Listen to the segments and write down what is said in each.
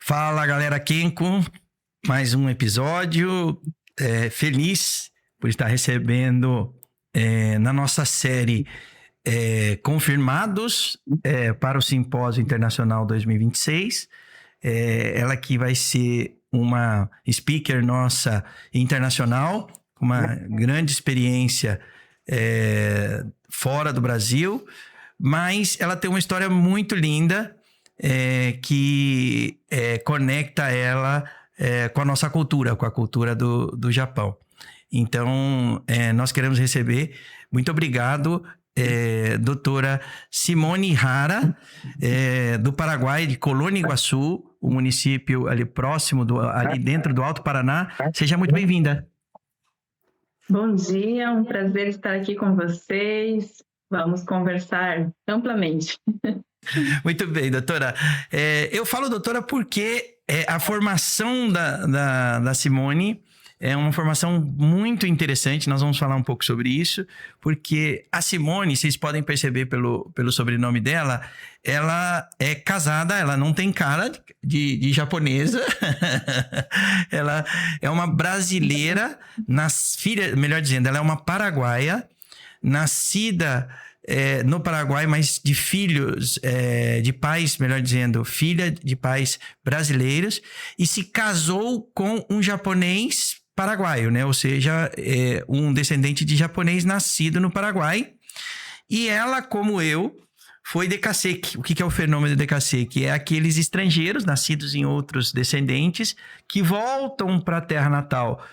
Fala, galera Kenko, mais um episódio. Feliz por estar recebendo na nossa série Confirmados para o Simpósio Internacional 2026. Ela que vai ser uma speaker nossa internacional, com uma grande experiência fora do Brasil, mas ela tem uma história muito linda que conecta ela com a nossa cultura, com a cultura do Japão. Então, nós queremos receber, muito obrigado, doutora Simone Hara, do Paraguai, de Colônia Iguaçu, o município ali próximo, ali dentro do Alto Paraná. Seja muito bem-vinda. Bom dia, um prazer estar aqui com vocês. Vamos conversar amplamente. Muito bem, doutora. Eu falo doutora porque a formação da Simone é uma formação muito interessante. Nós vamos falar um pouco sobre isso, porque a Simone, vocês podem perceber pelo sobrenome dela, ela é casada, ela não tem cara de japonesa. Ela é uma brasileira, melhor dizendo, ela é uma paraguaia, nascida no Paraguai, mas de filhos, de pais, melhor dizendo, filha de pais brasileiros, e se casou com um japonês paraguaio, né? Ou seja, um descendente de japonês nascido no Paraguai. E ela, como eu, foi decasseque. O que é o fenômeno decasseque? É aqueles estrangeiros nascidos em outros descendentes que voltam para a terra natal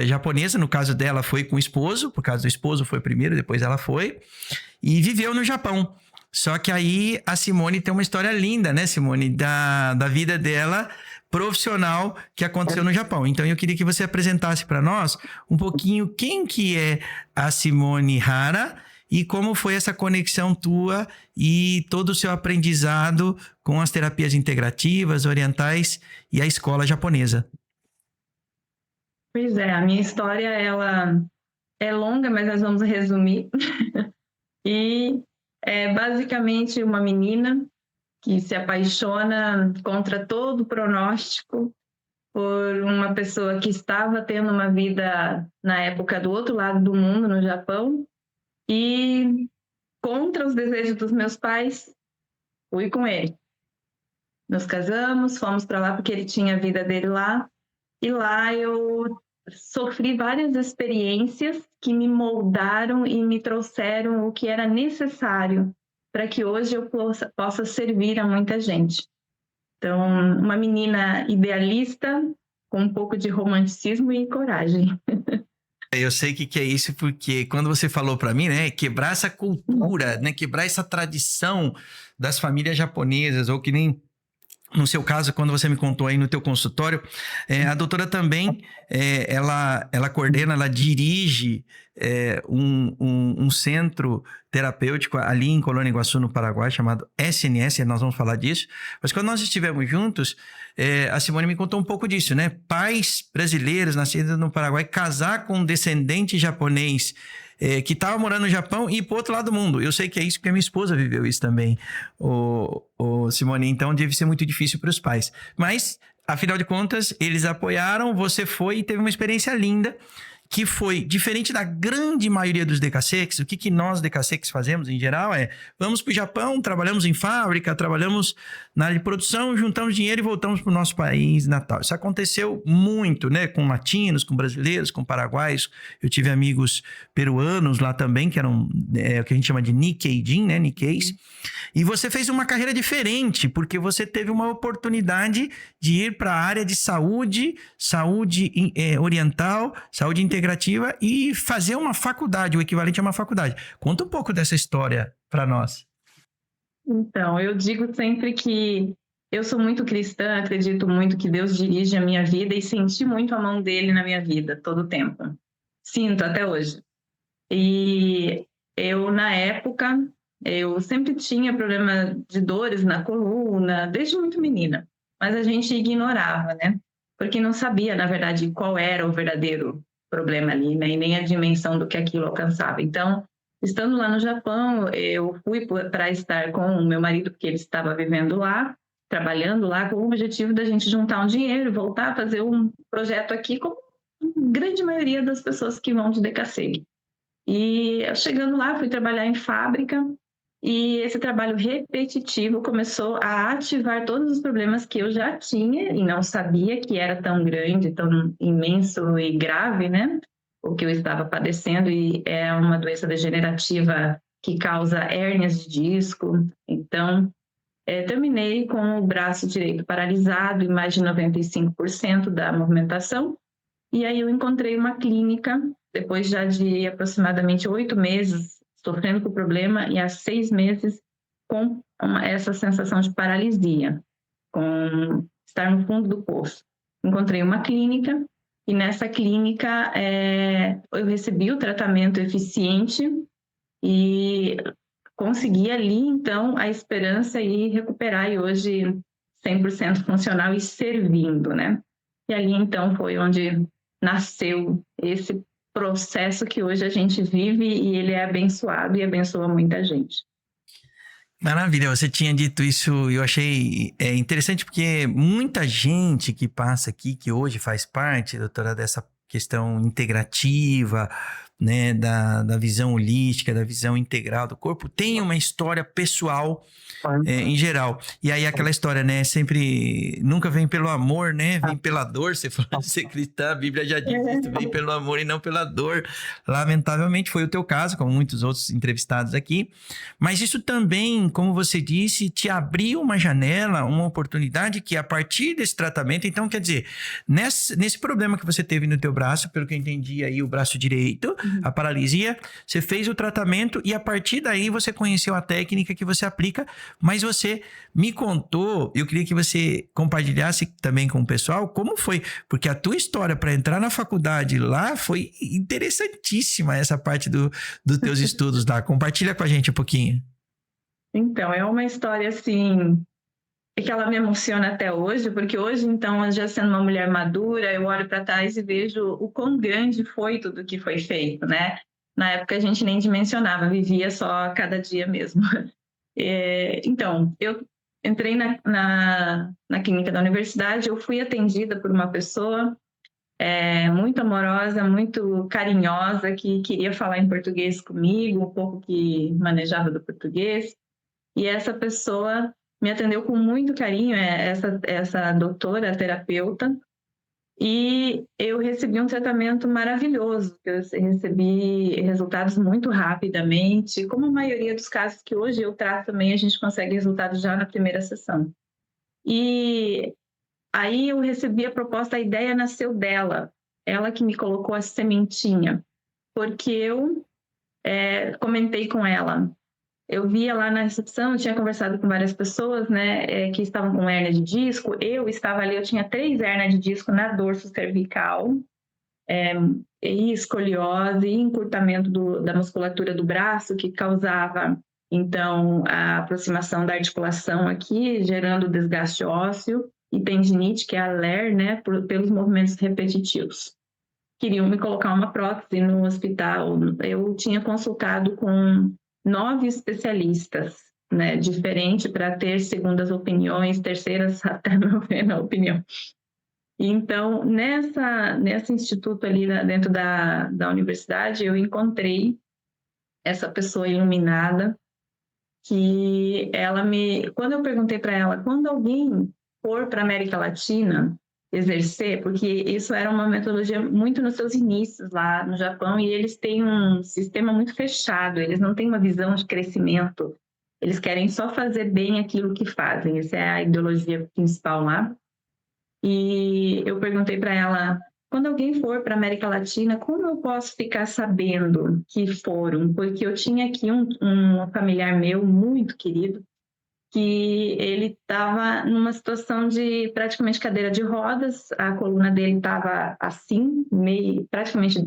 japonesa. No caso dela, foi com o esposo, por causa do esposo foi primeiro, depois ela foi, e viveu no Japão. Só que aí a Simone tem uma história linda, né, Simone, da vida dela profissional que aconteceu no Japão. Então eu queria que você apresentasse para nós um pouquinho quem que é a Simone Hara e como foi essa conexão tua e todo o seu aprendizado com as terapias integrativas, orientais e a escola japonesa. Pois é, a minha história ela é longa, mas nós vamos resumir. E é basicamente uma menina que se apaixona contra todo o pronóstico por uma pessoa que estava tendo uma vida na época do outro lado do mundo, no Japão, e contra os desejos dos meus pais, fui com ele. Nos casamos, fomos para lá porque ele tinha a vida dele lá, e lá eu sofri várias experiências que me moldaram e me trouxeram o que era necessário para que hoje eu possa servir a muita gente. Então, uma menina idealista, com um pouco de romanticismo e coragem. Eu sei que é isso, porque quando você falou para mim, né, quebrar essa cultura, né, quebrar essa tradição das famílias japonesas, ou que nem no seu caso, quando você me contou aí no teu consultório, a doutora também, ela coordena, ela dirige um centro terapêutico ali em Colônia Iguaçu, no Paraguai, chamado SNS, nós vamos falar disso. Mas quando nós estivemos juntos, a Simone me contou um pouco disso, né? Pais brasileiros nascidos no Paraguai casar com um descendente japonês que estava morando no Japão e ir para o outro lado do mundo. Eu sei que é isso, porque a minha esposa viveu isso também, Simone. Então, deve ser muito difícil para os pais. Mas, afinal de contas, eles apoiaram, você foi e teve uma experiência linda, que foi diferente da grande maioria dos decasseques. O que nós decasseques fazemos em geral vamos para o Japão, trabalhamos em fábrica, trabalhamos na área de produção, juntamos dinheiro e voltamos para o nosso país natal. Isso aconteceu muito, né? Com latinos, com brasileiros, com paraguaios. Eu tive amigos peruanos lá também, que eram o que a gente chama de Nikkeijin, né? Nikkeis. E você fez uma carreira diferente, porque você teve uma oportunidade de ir para a área de saúde oriental, saúde integrativa e fazer uma faculdade, o equivalente a uma faculdade. Conta um pouco dessa história para nós. Então, eu digo sempre que eu sou muito cristã, acredito muito que Deus dirige a minha vida e senti muito a mão dele na minha vida todo o tempo. Sinto até hoje. E eu, na época, eu sempre tinha problema de dores na coluna, desde muito menina, mas a gente ignorava, né? Porque não sabia, na verdade, qual era o verdadeiro problema ali, né? E nem a dimensão do que aquilo alcançava. Então, estando lá no Japão, eu fui para estar com o meu marido, porque ele estava vivendo lá, trabalhando lá, com o objetivo da gente juntar um dinheiro, voltar a fazer um projeto aqui, como a grande maioria das pessoas que vão de DKC. E chegando lá, fui trabalhar em fábrica, e esse trabalho repetitivo começou a ativar todos os problemas que eu já tinha e não sabia que era tão grande, tão imenso e grave, né? O que eu estava padecendo, e é uma doença degenerativa que causa hérnias de disco. Então, terminei com o braço direito paralisado, em mais de 95% da movimentação. E aí eu encontrei uma clínica, depois já de aproximadamente 8 meses sofrendo com o problema, e há 6 meses com essa sensação de paralisia, com estar no fundo do poço. Encontrei uma clínica, e nessa clínica eu recebi o tratamento eficiente e consegui ali, então, a esperança e recuperar, e hoje 100% funcional e servindo, né? E ali, então, foi onde nasceu esse processo que hoje a gente vive, e ele é abençoado e abençoa muita gente. Maravilha, você tinha dito isso e eu achei interessante, porque muita gente que passa aqui, que hoje faz parte, doutora, dessa questão integrativa, né, da visão holística, da visão integral do corpo, tem uma história pessoal em geral. E aí aquela história, né, sempre, nunca vem pelo amor, né, vem pela dor. Você falou de ser cristã, a Bíblia já diz isso, vem pelo amor e não pela dor. Lamentavelmente foi o teu caso, como muitos outros entrevistados aqui. Mas isso também, como você disse, te abriu uma janela, uma oportunidade que a partir desse tratamento, então quer dizer, nesse problema que você teve no teu braço, pelo que eu entendi aí, o braço direito, a paralisia, você fez o tratamento e a partir daí você conheceu a técnica que você aplica, mas você me contou, eu queria que você compartilhasse também com o pessoal como foi, porque a tua história para entrar na faculdade lá foi interessantíssima, essa parte dos teus estudos lá. Compartilha com a gente um pouquinho. Então, é uma história assim que ela me emociona até hoje, porque hoje, então, já sendo uma mulher madura, eu olho para trás e vejo o quão grande foi tudo que foi feito, né? Na época a gente nem dimensionava, vivia só a cada dia mesmo. Então, eu entrei na clínica da universidade, eu fui atendida por uma pessoa muito amorosa, muito carinhosa, que queria falar em português comigo, um pouco que manejava do português, e essa pessoa me atendeu com muito carinho, essa doutora, terapeuta, e eu recebi um tratamento maravilhoso. Eu recebi resultados muito rapidamente, como a maioria dos casos que hoje eu trato também, a gente consegue resultados já na primeira sessão. E aí eu recebi a proposta, a ideia nasceu dela, ela que me colocou a sementinha, porque eu comentei com ela. Eu via lá na recepção, eu tinha conversado com várias pessoas, né, que estavam com hérnia de disco. Eu estava ali, eu tinha 3 hérnias de disco na dorso cervical, e escoliose, e encurtamento da musculatura do braço, que causava, então, a aproximação da articulação aqui, gerando desgaste ósseo, e tendinite, que é a LER, né, pelos movimentos repetitivos. Queriam me colocar uma prótese no hospital. Eu tinha consultado com 9 especialistas, né, diferente, para ter segundas opiniões, terceiras até novena opinião. Então, nesse instituto ali dentro da universidade, eu encontrei essa pessoa iluminada, que quando eu perguntei para ela, quando alguém for para a América Latina exercer, porque isso era uma metodologia muito nos seus inícios lá no Japão, e eles têm um sistema muito fechado, eles não têm uma visão de crescimento, eles querem só fazer bem aquilo que fazem, essa é a ideologia principal lá. E eu perguntei para ela, quando alguém for para a América Latina, como eu posso ficar sabendo que foram? Porque eu tinha aqui um familiar meu muito querido, que ele estava numa situação de praticamente cadeira de rodas, a coluna dele estava assim, praticamente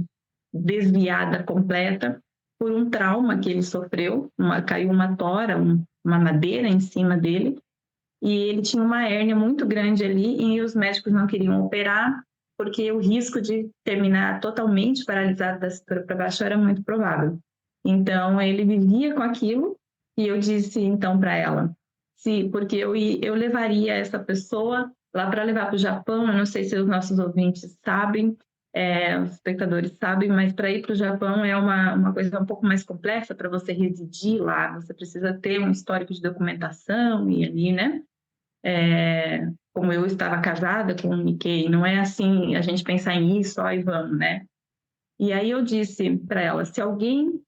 desviada completa, por um trauma que ele sofreu, caiu uma tora, uma madeira em cima dele, e ele tinha uma hérnia muito grande ali, e os médicos não queriam operar, porque o risco de terminar totalmente paralisado da cintura para baixo era muito provável. Então, ele vivia com aquilo, e eu disse então para ela, sim, porque eu levaria essa pessoa lá para levar para o Japão. Eu não sei se os nossos ouvintes sabem, os espectadores sabem, mas para ir para o Japão é uma coisa um pouco mais complexa. Para você residir lá, você precisa ter um histórico de documentação e ali, né? Como eu estava casada com o Nikkei, não é assim a gente pensar em isso, ó, e vamos, né? E aí eu disse para ela, se alguém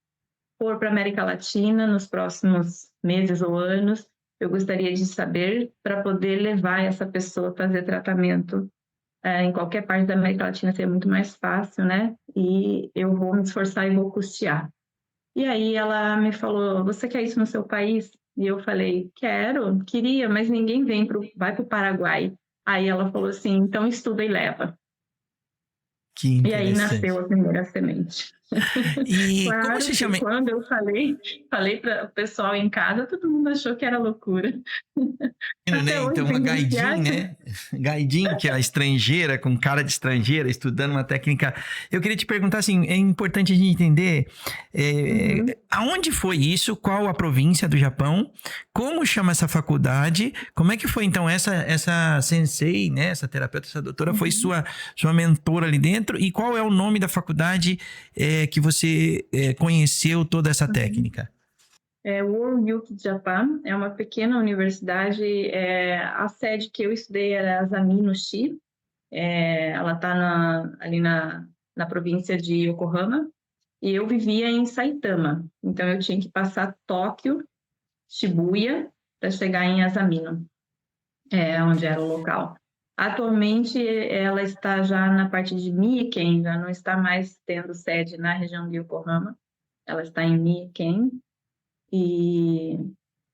for para a América Latina nos próximos meses ou anos, eu gostaria de saber para poder levar essa pessoa a fazer tratamento em qualquer parte da América Latina, seria muito mais fácil, né? E eu vou me esforçar e vou custear. E aí ela me falou, você quer isso no seu país? E eu falei, queria, mas ninguém vai para o Paraguai. Aí ela falou assim, então estuda e leva. Que E aí interessante. nasceu a primeira semente. E Claro, como se chama? quando eu falei para o pessoal em casa, todo mundo achou que era loucura. Né? Até hoje Então, uma tem gente que Gaidin, acha. né? Gaidin, que é a estrangeira, com cara de estrangeira, estudando uma técnica. Eu queria te perguntar, assim, é importante a gente entender aonde foi isso, qual a província do Japão, como chama essa faculdade, como é que foi, então, essa sensei, né? Essa terapeuta, essa doutora, foi sua mentora ali dentro, e qual é o nome da faculdade que você conheceu toda essa técnica? World Youth Japan é uma pequena universidade. A sede que eu estudei era Azami no Shi. Ela está ali na província de Yokohama, e eu vivia em Saitama. Então eu tinha que passar Tóquio, Shibuya, para chegar em Asamino, onde era o local. Atualmente ela está já na parte de Mieken, já não está mais tendo sede na região de Yokohama. Ela está em Mieken e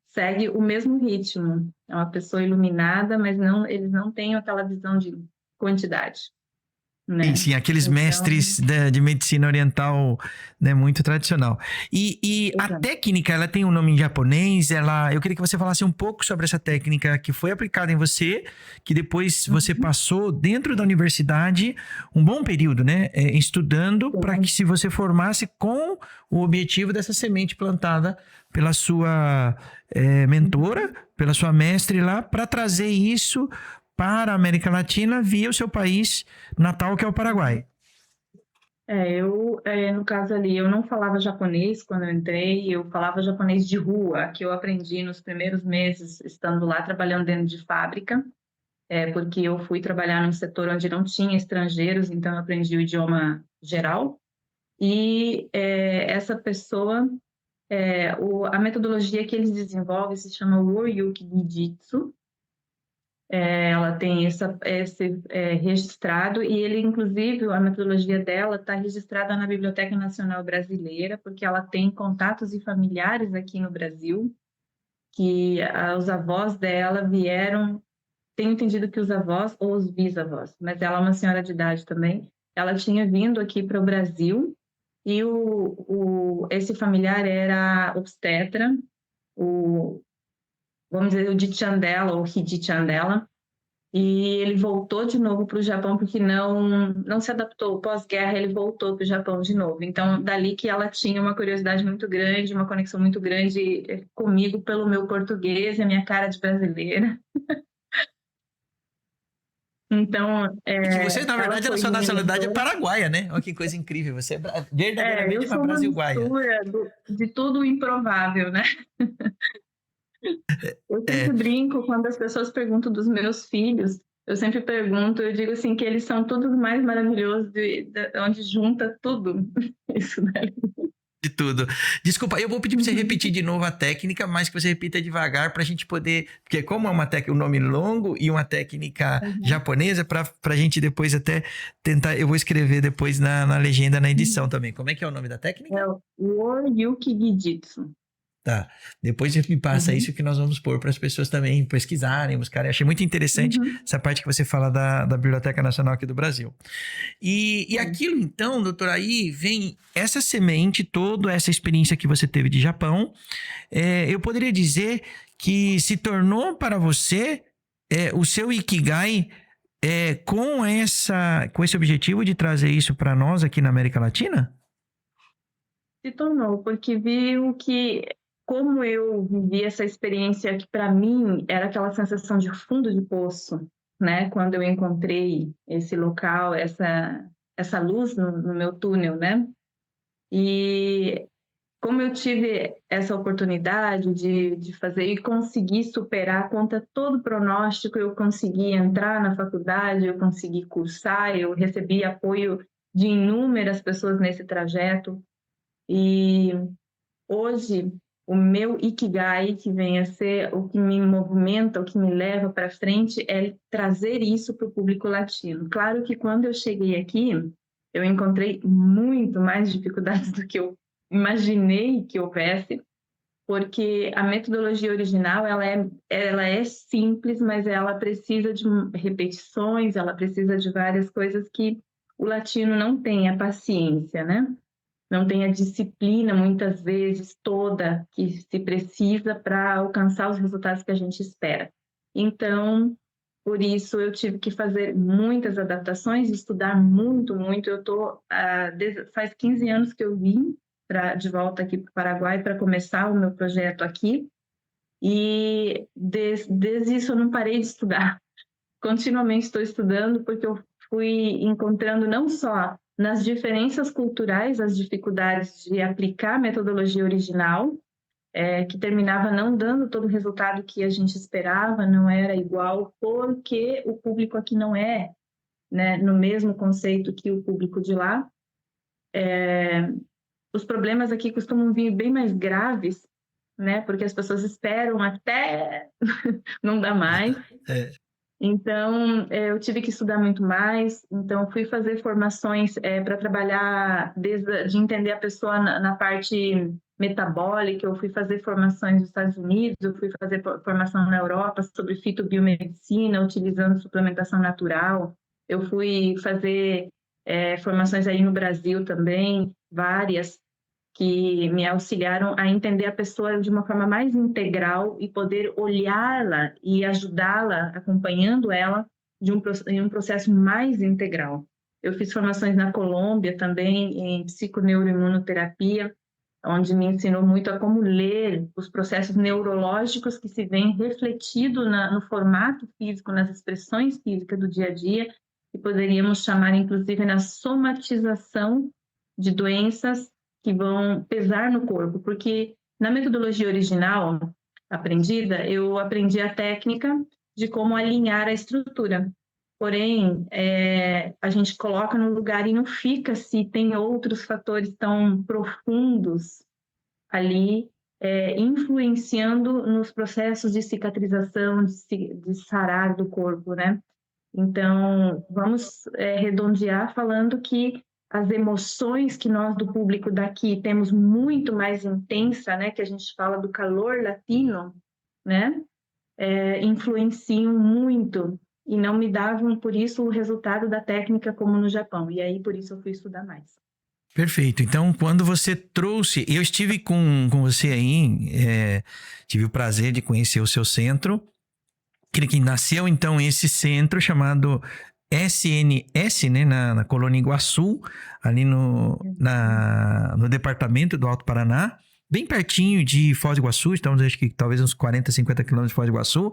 segue o mesmo ritmo. É uma pessoa iluminada, mas eles não têm aquela visão de quantidade, né? Sim, aqueles Então, mestres de medicina oriental, né, muito tradicional. E a exato. técnica, ela tem um nome em japonês, eu queria que você falasse um pouco sobre essa técnica que foi aplicada em você, que depois você passou dentro da universidade um bom período, né, estudando para que se você formasse com o objetivo dessa semente plantada pela sua mentora, pela sua mestre lá, para trazer isso para a América Latina via o seu país natal, que é o Paraguai. No caso ali, eu não falava japonês quando eu entrei, eu falava japonês de rua, que eu aprendi nos primeiros meses estando lá, trabalhando dentro de fábrica, porque eu fui trabalhar num setor onde não tinha estrangeiros, então eu aprendi o idioma geral. E essa pessoa, a metodologia que eles desenvolvem se chama Woryuki Gijitsu. Ela tem esse registrado, e ele, inclusive, a metodologia dela está registrada na Biblioteca Nacional Brasileira, porque ela tem contatos e familiares aqui no Brasil, que os avós dela vieram, tenho entendido que os avós ou os bisavós, mas ela é uma senhora de idade também, ela tinha vindo aqui para o Brasil, e esse familiar era obstetra, vamos dizer, o Dichan dela, ou Hidi-chan dela, e ele voltou de novo para o Japão porque não se adaptou. Pós-guerra, ele voltou para o Japão de novo. Então, dali que ela tinha uma curiosidade muito grande, uma conexão muito grande comigo pelo meu português e a minha cara de brasileira. Então, Que você, na verdade, a sua nacionalidade é paraguaia, né? Olha que coisa incrível. Você é verdadeiramente uma brasiguaia. Eu sou uma mistura de tudo o improvável, né? Eu sempre brinco quando as pessoas perguntam dos meus filhos. Eu sempre pergunto, eu digo assim, que eles são todos mais maravilhosos, onde junta tudo. Isso, né? De tudo. Desculpa, eu vou pedir para você repetir de novo a técnica, mas que você repita devagar para a gente poder... Porque como é uma técnica, um nome longo e uma técnica japonesa, para a gente depois até tentar... Eu vou escrever depois na legenda, na edição também. Como é que é o nome da técnica? É o Woryuki Gijitsu. Tá, depois me passa isso que nós vamos pôr para as pessoas também pesquisarem, buscarem. Achei muito interessante essa parte que você fala da Biblioteca Nacional aqui do Brasil. E aquilo então, doutora, aí vem essa semente, toda essa experiência que você teve de Japão, eu poderia dizer que se tornou para você o seu Ikigai com esse objetivo de trazer isso para nós aqui na América Latina? Se tornou, porque viu que, como eu vivi essa experiência que para mim era aquela sensação de fundo de poço, né? Quando eu encontrei esse local, essa luz no meu túnel, né? E como eu tive essa oportunidade de fazer e conseguir superar contra todo o pronóstico, eu consegui entrar na faculdade, eu consegui cursar, eu recebi apoio de inúmeras pessoas nesse trajeto. E hoje, o meu Ikigai, que vem a ser o que me movimenta, o que me leva para frente, é trazer isso para o público latino. Claro que quando eu cheguei aqui, eu encontrei muito mais dificuldades do que eu imaginei que houvesse, porque a metodologia original ela é simples, mas ela precisa de repetições, ela precisa de várias coisas que o latino não tem a paciência, né? Não tem a disciplina, muitas vezes, toda que se precisa para alcançar os resultados que a gente espera. Então, por isso, eu tive que fazer muitas adaptações, estudar muito, muito. Faz 15 anos que eu vim de volta aqui para o Paraguai para começar o meu projeto aqui, e desde isso eu não parei de estudar. Continuamente estou estudando, porque eu fui encontrando não só nas diferenças culturais as dificuldades de aplicar a metodologia original, que terminava não dando todo o resultado que a gente esperava, não era igual, porque o público aqui não é, né, no mesmo conceito que o público de lá. Os problemas aqui costumam vir bem mais graves, né, porque as pessoas esperam até não dá mais. Então, eu tive que estudar muito mais. Então, fui fazer formações para trabalhar, de entender a pessoa na parte metabólica. Eu fui fazer formações nos Estados Unidos, eu fui fazer formação na Europa sobre fitobiomedicina, utilizando suplementação natural. Eu fui fazer formações aí no Brasil também, várias, que me auxiliaram a entender a pessoa de uma forma mais integral e poder olhá-la e ajudá-la, acompanhando ela em um processo mais integral. Eu fiz formações na Colômbia também, em psiconeuroimunoterapia, onde me ensinou muito a como ler os processos neurológicos que se vêm refletido no formato físico, nas expressões físicas do dia a dia, que poderíamos chamar, inclusive, na somatização de doenças que vão pesar no corpo, porque na metodologia original aprendida, eu aprendi a técnica de como alinhar a estrutura. Porém, a gente coloca no lugar e não fica se tem outros fatores tão profundos ali influenciando nos processos de cicatrização, de sarar do corpo, né? Então, vamos redondear falando que as emoções que nós do público daqui temos muito mais intensa, né, que a gente fala do calor latino, né, influenciam muito e não me davam, por isso, o resultado da técnica como no Japão. E aí, por isso, eu fui estudar mais. Perfeito. Então, quando você trouxe... Eu estive com você aí, tive o prazer de conhecer o seu centro, que nasceu, então, esse centro chamado SNS, né, na Colônia Iguaçu, ali no departamento do Alto Paraná, bem pertinho de Foz do Iguaçu. Estamos, acho que, talvez uns 40, 50 quilômetros de Foz do Iguaçu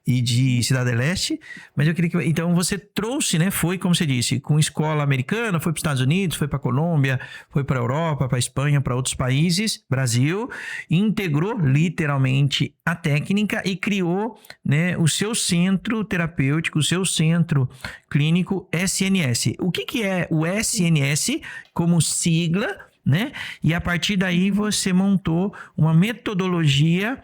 e de Cidade do Leste. Mas eu queria que... Então, você trouxe, né? Foi, como você disse, com escola americana, foi para os Estados Unidos, foi para a Colômbia, foi para a Europa, para a Espanha, para outros países, Brasil, integrou literalmente a técnica e criou, né, o seu centro terapêutico, o seu centro clínico SNS. O que é o SNS como sigla, né? E a partir daí você montou uma metodologia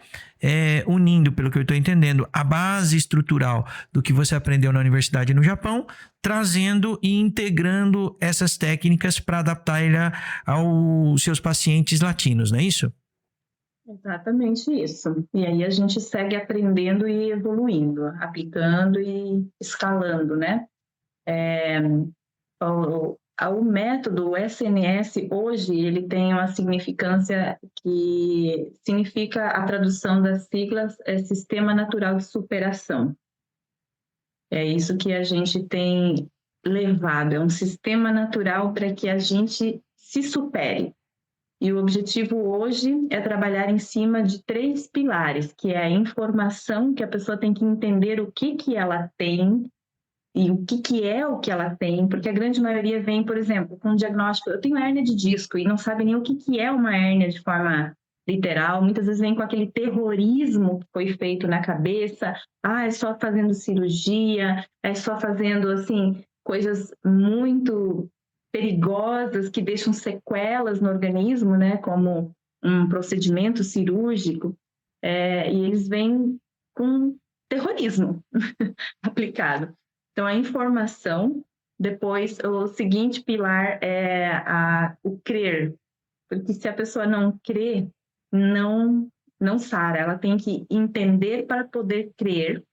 unindo, pelo que eu estou entendendo, a base estrutural do que você aprendeu na universidade no Japão, trazendo e integrando essas técnicas para adaptar ela aos seus pacientes latinos, não é isso? Exatamente isso. E aí a gente segue aprendendo e evoluindo, aplicando e escalando, né? O método, o SNS, hoje, ele tem uma significância que significa, a tradução das siglas é Sistema Natural de Superação. É isso que a gente tem levado, é um sistema natural para que a gente se supere. E o objetivo hoje é trabalhar em cima de 3 pilares, que é a informação, que a pessoa tem que entender o que ela tem e o que é o que ela tem, porque a grande maioria vem, por exemplo, com um diagnóstico, eu tenho hérnia de disco, e não sabe nem o que é uma hérnia de forma literal, muitas vezes vem com aquele terrorismo que foi feito na cabeça, é só fazendo cirurgia, é só fazendo, assim, coisas muito perigosas que deixam sequelas no organismo, né, como um procedimento cirúrgico, e eles vêm com terrorismo aplicado. Então, a informação, depois o seguinte pilar é o crer, porque se a pessoa não crê, não sara, ela tem que entender para poder crer,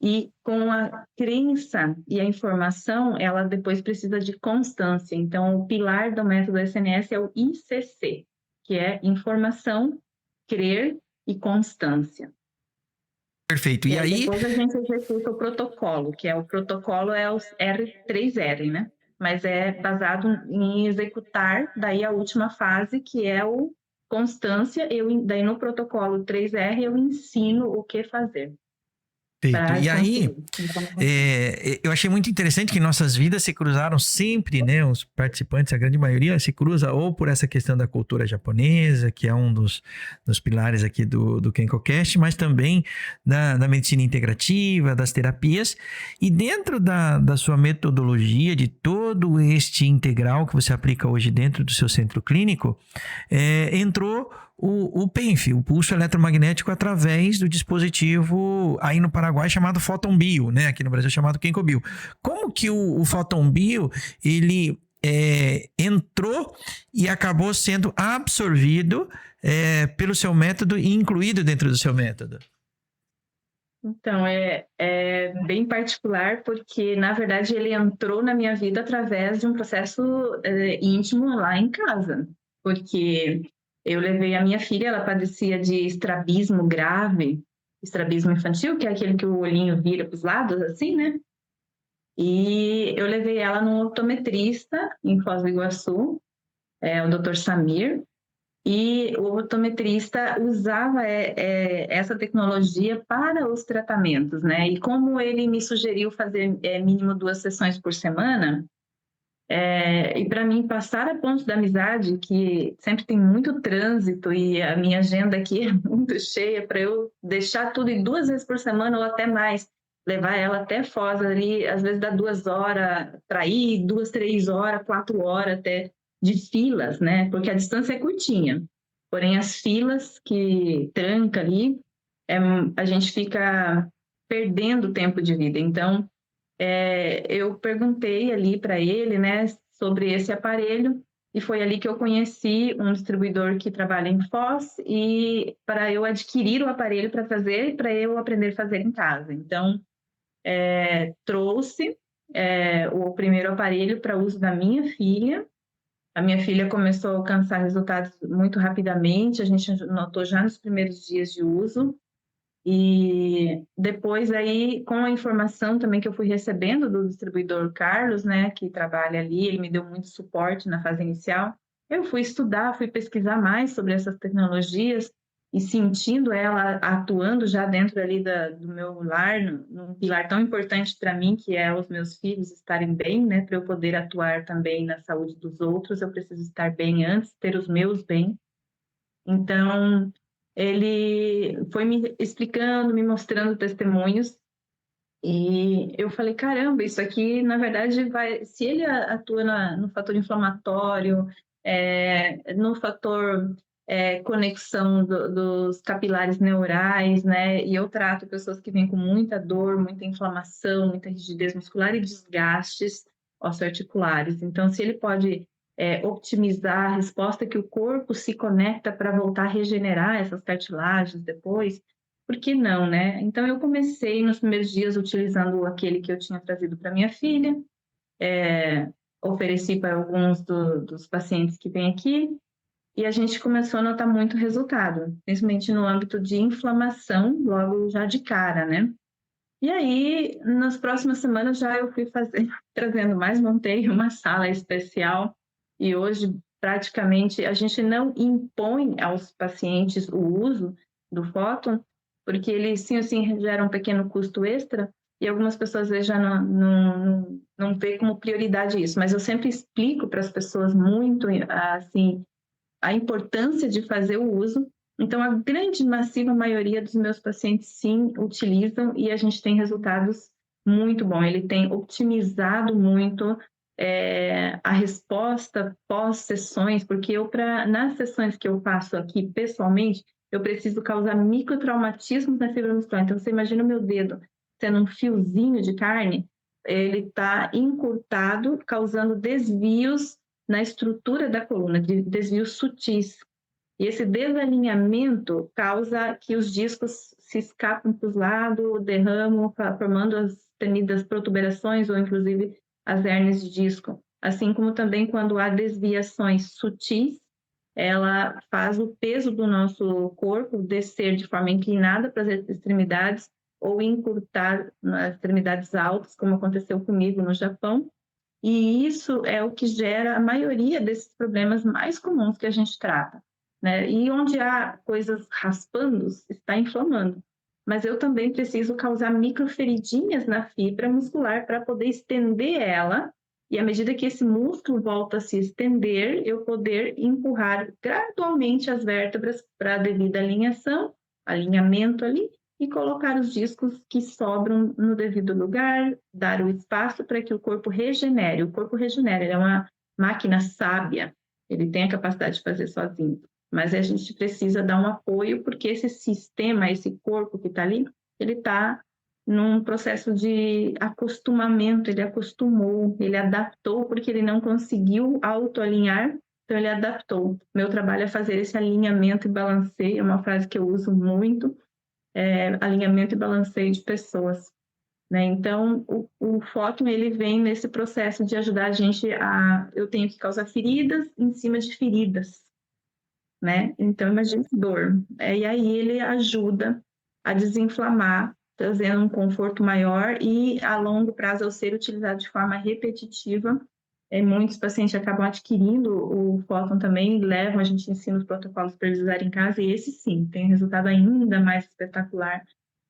e com a crença e a informação, ela depois precisa de constância. Então, o pilar do método SNS é o ICC, que é informação, crer e constância. Perfeito. E E aí aí, depois a gente executa o protocolo, que é o protocolo é o R3R, né? Mas é baseado em executar daí a última fase, que é o constância. Daí no protocolo 3R eu ensino o que fazer perfeito. para E aí, conseguir. Então, eu achei muito interessante que nossas vidas se cruzaram sempre, né? Os participantes, a grande maioria, se cruza ou por essa questão da cultura japonesa, que é um dos pilares aqui do KenkoCast, mas também da medicina integrativa, das terapias. E dentro da sua metodologia, de todo este integral que você aplica hoje dentro do seu centro clínico, entrou o PENF, o pulso eletromagnético através do dispositivo aí no Paraguai chamado PhotonBio, né? Aqui no Brasil chamado KenkoBio. Como que o PhotonBio, ele entrou e acabou sendo absorvido pelo seu método e incluído dentro do seu método? Então, é bem particular, porque, na verdade, ele entrou na minha vida através de um processo íntimo lá em casa. Porque eu levei a minha filha, ela padecia de estrabismo grave, estrabismo infantil, que é aquele que o olhinho vira para os lados, assim, né? E eu levei ela no optometrista em Foz do Iguaçu, o Dr. Samir, e o optometrista usava essa tecnologia para os tratamentos, né? E como ele me sugeriu fazer mínimo 2 sessões por semana, e para mim passar a ponte da amizade, que sempre tem muito trânsito e a minha agenda aqui é muito cheia, para eu deixar tudo em 2 vezes por semana ou até mais, levar ela até Foz ali, às vezes dá 2 horas para ir, 2, 3 horas, 4 horas até de filas, né? Porque a distância é curtinha. Porém, as filas que tranca ali, a gente fica perdendo tempo de vida. Então, eu perguntei ali para ele, né, sobre esse aparelho, e foi ali que eu conheci um distribuidor que trabalha em Foz, e para eu adquirir o aparelho para fazer, para eu aprender a fazer em casa. Então, trouxe o primeiro aparelho para uso da minha filha. A minha filha começou a alcançar resultados muito rapidamente, a gente notou já nos primeiros dias de uso. E depois aí, com a informação também que eu fui recebendo do distribuidor Carlos, né, que trabalha ali, ele me deu muito suporte na fase inicial, eu fui estudar, fui pesquisar mais sobre essas tecnologias e sentindo ela atuando já dentro ali do meu lar, num pilar tão importante para mim, que é os meus filhos estarem bem, né, para eu poder atuar também na saúde dos outros, eu preciso estar bem antes, ter os meus bem. Então, ele foi me explicando, me mostrando testemunhos, e eu falei, caramba, isso aqui, na verdade, se ele atua no fator inflamatório, no fator conexão dos capilares neurais, né? E eu trato pessoas que vêm com muita dor, muita inflamação, muita rigidez muscular e desgastes osteoarticulares. Então, se ele pode otimizar a resposta que o corpo se conecta para voltar a regenerar essas cartilagens depois, por que não, né? Então, eu comecei nos primeiros dias utilizando aquele que eu tinha trazido para minha filha, ofereci para alguns dos pacientes que vêm aqui, e a gente começou a notar muito resultado, principalmente no âmbito de inflamação, logo já de cara, né? E aí, nas próximas semanas já eu fui trazendo mais, montei uma sala especial e hoje praticamente a gente não impõe aos pacientes o uso do fóton, porque ele sim ou sim gera um pequeno custo extra e algumas pessoas às vezes já não vê como prioridade isso, mas eu sempre explico para as pessoas muito assim a importância de fazer o uso. Então, a grande, massiva maioria dos meus pacientes, sim, utilizam e a gente tem resultados muito bons. Ele tem otimizado muito a resposta pós-sessões, porque nas sessões que eu faço aqui pessoalmente, eu preciso causar microtraumatismos na fibra muscular. Então, você imagina o meu dedo sendo um fiozinho de carne, ele está encurtado, causando desvios na estrutura da coluna, de desvios sutis. E esse desalinhamento causa que os discos se escapem para os lados, derramam, formando as temidas protuberações ou inclusive as hérnias de disco. Assim como também quando há desviações sutis, ela faz o peso do nosso corpo descer de forma inclinada para as extremidades ou encurtar nas extremidades altas, como aconteceu comigo no Japão. E isso é o que gera a maioria desses problemas mais comuns que a gente trata, né? E onde há coisas raspando, está inflamando. Mas eu também preciso causar microferidinhas na fibra muscular para poder estender ela. E à medida que esse músculo volta a se estender, eu poder empurrar gradualmente as vértebras para a devida alinhamento ali, e colocar os discos que sobram no devido lugar, dar o espaço para que o corpo regenere. O corpo regenera, ele é uma máquina sábia, ele tem a capacidade de fazer sozinho. Mas a gente precisa dar um apoio, porque esse sistema, esse corpo que está ali, ele está num processo de acostumamento, ele acostumou, ele adaptou, porque ele não conseguiu autoalinhar, então ele adaptou. Meu trabalho é fazer esse alinhamento e balanceio, é uma frase que eu uso muito, alinhamento e balanceio de pessoas, né? Então, o fóton, ele vem nesse processo de ajudar a gente eu tenho que causar feridas em cima de feridas, né? Então, imagina dor. E aí ele ajuda a desinflamar, trazendo um conforto maior e, a longo prazo, ao ser utilizado de forma repetitiva, muitos pacientes acabam adquirindo o fóton também, levam, a gente ensina os protocolos para eles usarem em casa, e esse sim, tem um resultado ainda mais espetacular.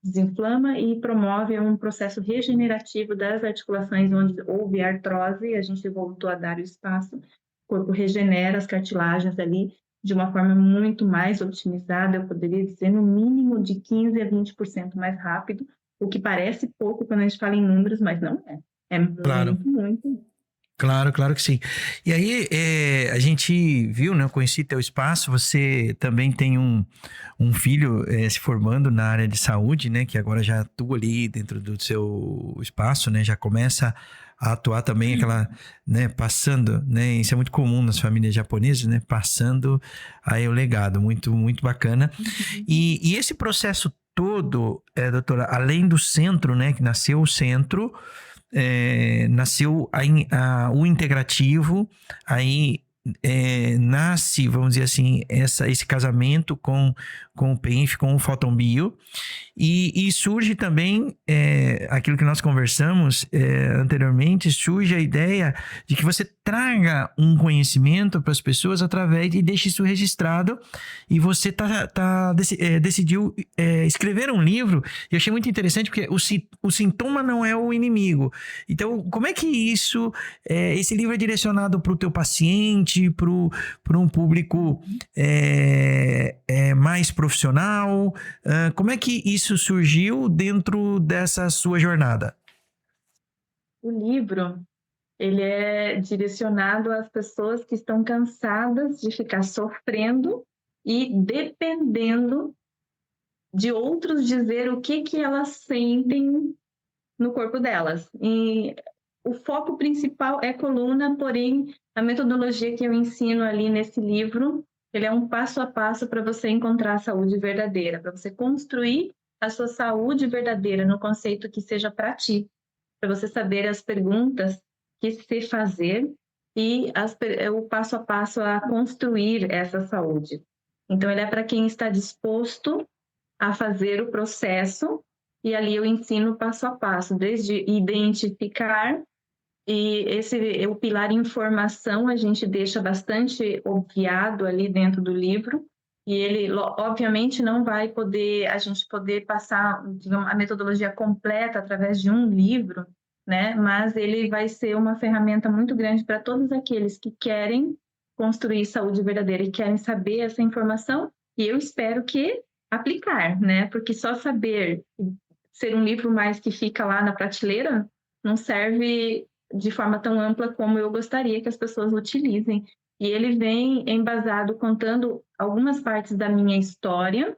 Desinflama e promove um processo regenerativo das articulações onde houve artrose, a gente voltou a dar o espaço, o corpo regenera as cartilagens ali de uma forma muito mais otimizada, eu poderia dizer no mínimo de 15% a 20% mais rápido, o que parece pouco quando a gente fala em números, mas não é. É Claro. muito, muito. Claro, claro que sim. E aí, a gente viu, né? Eu conheci teu espaço, você também tem um filho se formando na área de saúde, né? Que agora já atua ali dentro do seu espaço, né? Já começa a atuar também aquela, né? Passando, né? Isso é muito comum nas famílias japonesas, né? Passando aí o legado, muito, muito bacana. E esse processo todo, doutora, além do centro, né? Que nasceu o centro, nasceu o integrativo, aí nasce, vamos dizer assim, esse casamento com o PENF, com o Photon Bio, e surge também aquilo que nós conversamos anteriormente, surge a ideia de que você traga um conhecimento para as pessoas através e deixe isso registrado, e você decidiu escrever um livro, e eu achei muito interessante porque o sintoma não é o inimigo. Então, como é que esse livro é direcionado para o teu paciente, para um público mais profissional? Como é que isso surgiu dentro dessa sua jornada? O livro, ele é direcionado às pessoas que estão cansadas de ficar sofrendo e dependendo de outros dizer o que elas sentem no corpo delas. E o foco principal é coluna, porém, a metodologia que eu ensino ali nesse livro, ele é um passo a passo para você encontrar a saúde verdadeira, para você construir a sua saúde verdadeira no conceito que seja para ti, para você saber as perguntas que se fazer e o passo a passo a construir essa saúde. Então, ele é para quem está disposto a fazer o processo e ali eu ensino passo a passo, desde identificar, e o pilar informação a gente deixa bastante obviado ali dentro do livro, e ele obviamente não vai poder, a gente poder passar, digamos, a metodologia completa através de um livro, né? Mas ele vai ser uma ferramenta muito grande para todos aqueles que querem construir saúde verdadeira e querem saber essa informação, e eu espero que aplicar, né? Porque só saber ser um livro mais que fica lá na prateleira não serve de forma tão ampla como eu gostaria que as pessoas utilizem. E ele vem embasado contando algumas partes da minha história,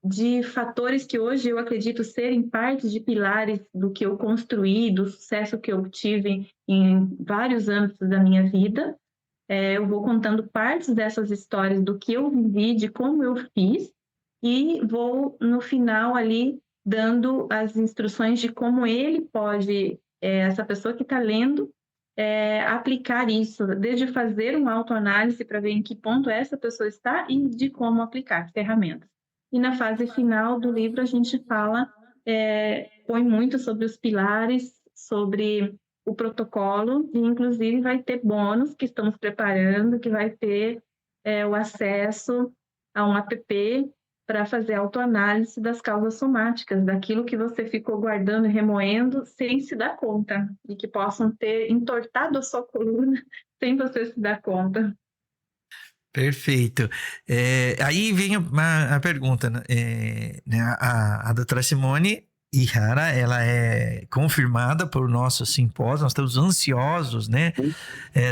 de fatores que hoje eu acredito serem parte de pilares do que eu construí, do sucesso que eu tive em vários âmbitos da minha vida. Eu vou contando partes dessas histórias do que eu vivi, de como eu fiz, e vou, no final ali, dando as instruções de como ele pode, essa pessoa que está lendo, aplicar isso, desde fazer uma autoanálise para ver em que ponto essa pessoa está e de como aplicar ferramentas. E na fase final do livro a gente fala, põe muito sobre os pilares, sobre o protocolo, e inclusive vai ter bônus que estamos preparando, que vai ter o acesso a um app para fazer autoanálise das causas somáticas, daquilo que você ficou guardando e remoendo sem se dar conta, e que possam ter entortado a sua coluna sem você se dar conta. Perfeito. Aí vem a pergunta, né? A doutora Simone Ihara, ela é confirmada por nosso simpósio, nós estamos ansiosos, né,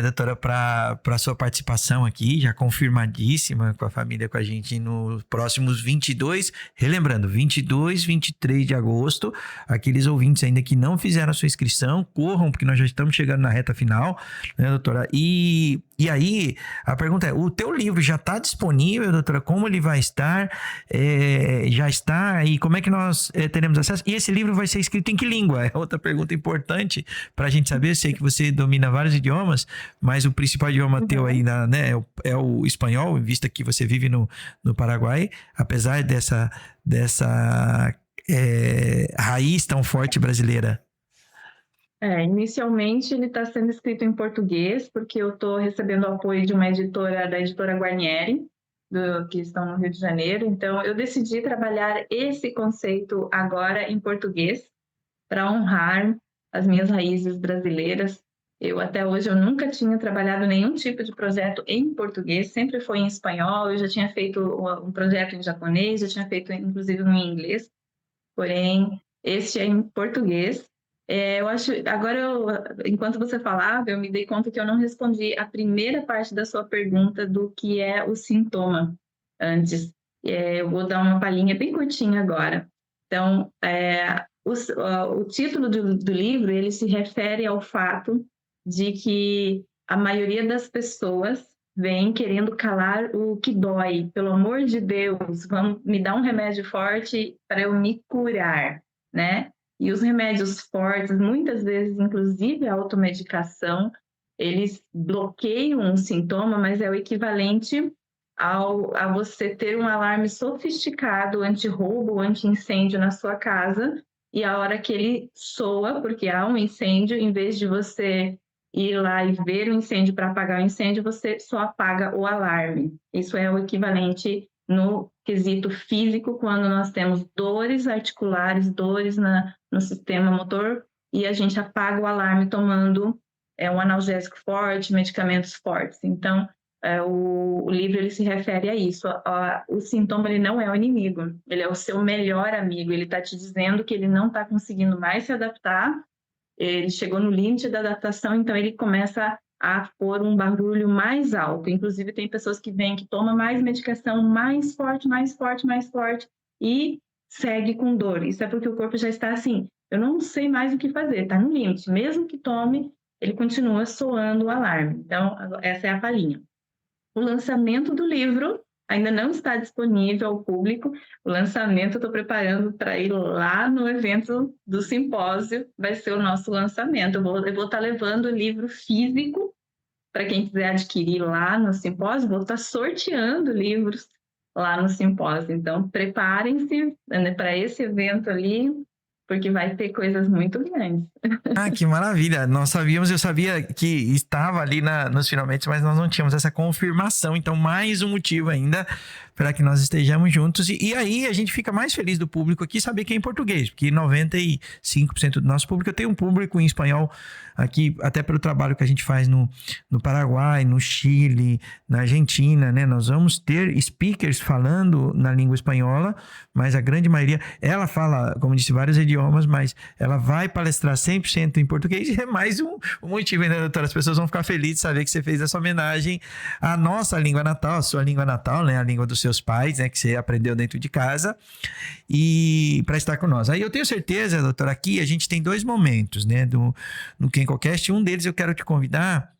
doutora, para a sua participação aqui, já confirmadíssima com a família, com a gente nos próximos 22, relembrando, 22, 23 de agosto, aqueles ouvintes ainda que não fizeram a sua inscrição, corram, porque nós já estamos chegando na reta final, né, doutora? E aí, a pergunta é, o teu livro já está disponível, doutora? Como ele vai estar? Já está? E como é que nós teremos acesso? E esse livro vai ser escrito em que língua? É outra pergunta importante para a gente saber. Eu sei que você domina vários idiomas, mas o principal idioma teu aí, né, é o espanhol, visto que você vive no Paraguai, apesar dessa raiz tão forte brasileira. Inicialmente ele está sendo escrito em português, porque eu estou recebendo o apoio de uma editora, da editora Guarnieri, que estão no Rio de Janeiro. Então, eu decidi trabalhar esse conceito agora em português, para honrar as minhas raízes brasileiras. Até hoje, eu nunca tinha trabalhado nenhum tipo de projeto em português, sempre foi em espanhol. Eu já tinha feito um projeto em japonês, já tinha feito, inclusive, um em inglês. Porém, este é em português. Eu acho, agora, enquanto você falava, eu me dei conta que eu não respondi a primeira parte da sua pergunta do que é o sintoma antes. Eu vou dar uma palhinha bem curtinha agora. Então, o título do livro, ele se refere ao fato de que a maioria das pessoas vem querendo calar o que dói. Pelo amor de Deus, me dar um remédio forte para eu me curar, né? E os remédios fortes, muitas vezes, inclusive a automedicação, eles bloqueiam o sintoma, mas é o equivalente a você ter um alarme sofisticado anti-roubo, anti-incêndio na sua casa, e a hora que ele soa, porque há um incêndio, em vez de você ir lá e ver o incêndio para apagar o incêndio, você só apaga o alarme. Isso é o equivalente no quesito físico, quando nós temos dores articulares, dores no sistema motor, e a gente apaga o alarme tomando um analgésico forte, medicamentos fortes. Então, o livro ele se refere a isso. O sintoma ele não é o inimigo, ele é o seu melhor amigo. Ele está te dizendo que ele não está conseguindo mais se adaptar, ele chegou no limite da adaptação, então ele começa a pôr um barulho mais alto. Inclusive, tem pessoas que vêm que tomam mais medicação, mais forte, mais forte, mais forte, e segue com dor. Isso é porque o corpo já está assim, eu não sei mais o que fazer, está no limite. Mesmo que tome, ele continua soando o alarme. Então, essa é a palhinha. O lançamento do livro ainda não está disponível ao público. O lançamento eu estou preparando para ir lá no evento do simpósio, vai ser o nosso lançamento. Eu vou estar levando o livro físico para quem quiser adquirir lá no simpósio, vou estar sorteando livros lá no simpósio. Então, preparem-se, né, para esse evento ali, porque vai ter coisas muito grandes. Ah, que maravilha. Nós sabíamos, eu sabia que estava ali nos finalmente, mas nós não tínhamos essa confirmação. Então, mais um motivo ainda para que nós estejamos juntos. E aí a gente fica mais feliz do público aqui saber que é em português, porque 95% do nosso público, eu tenho um público em espanhol aqui, até pelo trabalho que a gente faz no Paraguai, no Chile, na Argentina, né? Nós vamos ter speakers falando na língua espanhola, mas a grande maioria, ela fala, como disse, vários idiomas, mas ela vai palestrar 100% em português, e é mais um motivo, né, doutora? As pessoas vão ficar felizes de saber que você fez essa homenagem à nossa língua natal, a sua língua natal, né? A língua dos seus pais, né? Que você aprendeu dentro de casa, e para estar com nós. Aí eu tenho certeza, doutora, aqui a gente tem 2 momentos, né? No KenkoCast. Um deles eu quero te convidar,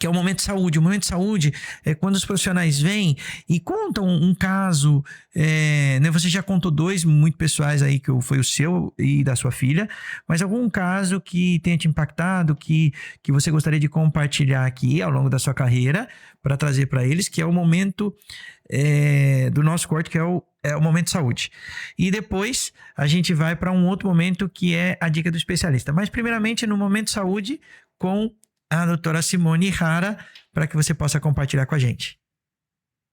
que é o momento de saúde. O momento de saúde é quando os profissionais vêm e contam um caso, né? Você já contou 2 muito pessoais aí, que foi o seu e da sua filha, mas algum caso que tenha te impactado, que você gostaria de compartilhar aqui ao longo da sua carreira, para trazer para eles, que é o momento do nosso corte, que é o momento de saúde. E depois a gente vai para um outro momento, que é a dica do especialista. Mas primeiramente no momento de saúde, com a doutora Simone Rara, para que você possa compartilhar com a gente.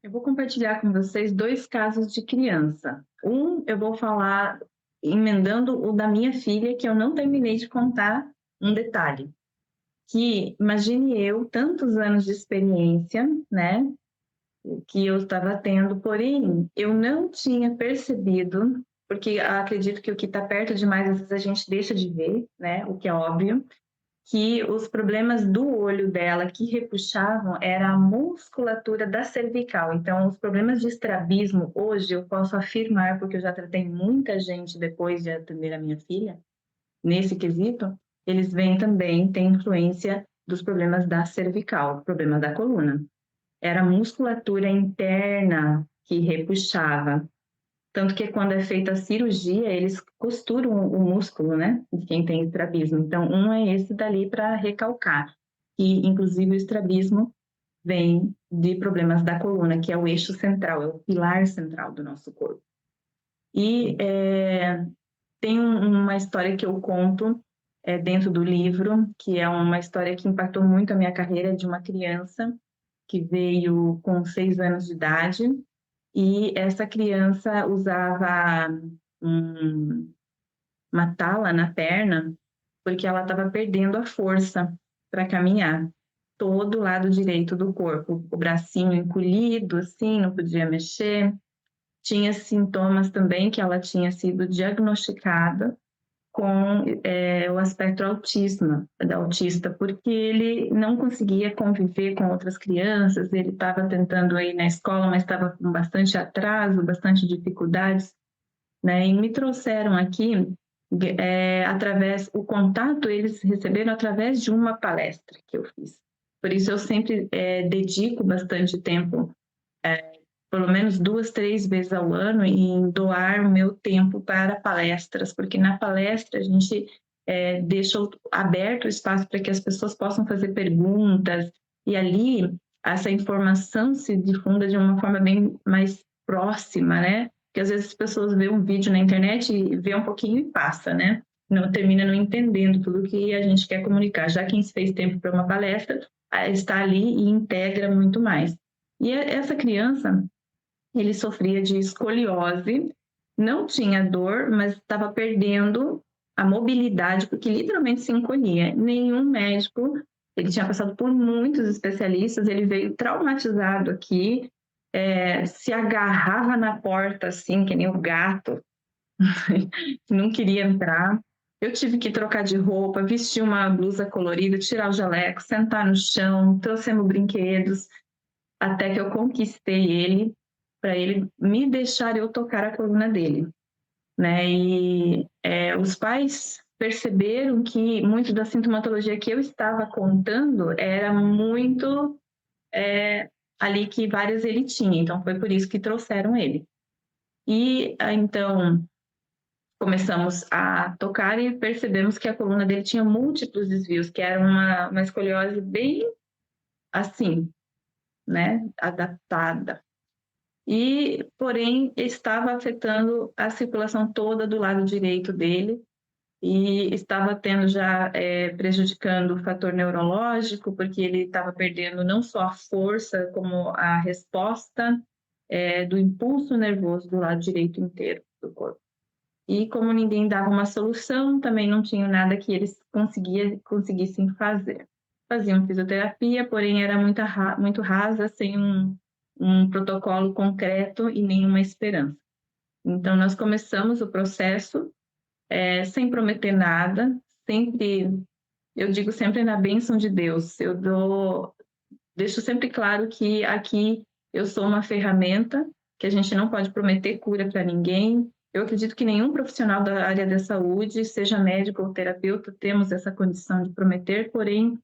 Eu vou compartilhar com vocês 2 casos de criança. Eu vou falar emendando o da minha filha, que eu não terminei de contar um detalhe. Que imagine eu, tantos anos de experiência, né, que eu estava tendo, porém, eu não tinha percebido, porque acredito que o que está perto demais, às vezes a gente deixa de ver, né, o que é óbvio, que os problemas do olho dela que repuxavam era a musculatura da cervical. Então, os problemas de estrabismo, hoje eu posso afirmar, porque eu já tratei muita gente depois de atender a minha filha, nesse quesito, eles vêm também, tem influência dos problemas da cervical, problemas da coluna. Era a musculatura interna que repuxava. Tanto que quando é feita a cirurgia, eles costuram o músculo, né? De quem tem estrabismo. Então, um é esse dali para recalcar. E, inclusive, o estrabismo vem de problemas da coluna, que é o eixo central, é o pilar central do nosso corpo. E tem uma história que eu conto dentro do livro, que é uma história que impactou muito a minha carreira, de uma criança que veio com 6 anos de idade, e essa criança usava uma tala na perna porque ela estava perdendo a força para caminhar. Todo o lado direito do corpo, o bracinho encolhido, assim, não podia mexer. Tinha sintomas também que ela tinha sido diagnosticada com o aspecto autista, porque ele não conseguia conviver com outras crianças, ele estava tentando ir na escola, mas estava com bastante atraso, bastante dificuldades, né? E me trouxeram aqui, o contato eles receberam através de uma palestra que eu fiz. Por isso eu sempre dedico bastante tempo, pelo menos 2, 3 vezes ao ano, em doar o meu tempo para palestras, porque na palestra a gente deixa aberto o espaço para que as pessoas possam fazer perguntas, e ali essa informação se difunda de uma forma bem mais próxima, né? Porque às vezes as pessoas veem um vídeo na internet e vê um pouquinho e passa, né? Não termina não entendendo tudo que a gente quer comunicar. Já quem fez tempo para uma palestra está ali e integra muito mais. E essa criança, ele sofria de escoliose, não tinha dor, mas estava perdendo a mobilidade, porque literalmente se encolhia. Nenhum médico, ele tinha passado por muitos especialistas, ele veio traumatizado aqui, se agarrava na porta assim, que nem o gato, não queria entrar. Eu tive que trocar de roupa, vestir uma blusa colorida, tirar o jaleco, sentar no chão, trouxemos brinquedos, até que eu conquistei ele, para ele me deixar eu tocar a coluna dele, né? E os pais perceberam que muito da sintomatologia que eu estava contando era muito ali que várias ele tinha, então foi por isso que trouxeram ele. E então começamos a tocar e percebemos que a coluna dele tinha múltiplos desvios, que era uma escoliose bem assim, né, adaptada. e, porém, estava afetando a circulação toda do lado direito dele e estava tendo já prejudicando o fator neurológico, porque ele estava perdendo não só a força, como a resposta do impulso nervoso do lado direito inteiro do corpo. E como ninguém dava uma solução, também não tinha nada que eles conseguissem fazer. Faziam fisioterapia, porém era muito rasa, sem um protocolo concreto e nenhuma esperança. Então, nós começamos o processo sem prometer nada, eu digo sempre na bênção de Deus. Deixo sempre claro que aqui eu sou uma ferramenta, que a gente não pode prometer cura para ninguém. Eu acredito que nenhum profissional da área da saúde, seja médico ou terapeuta, temos essa condição de prometer, porém,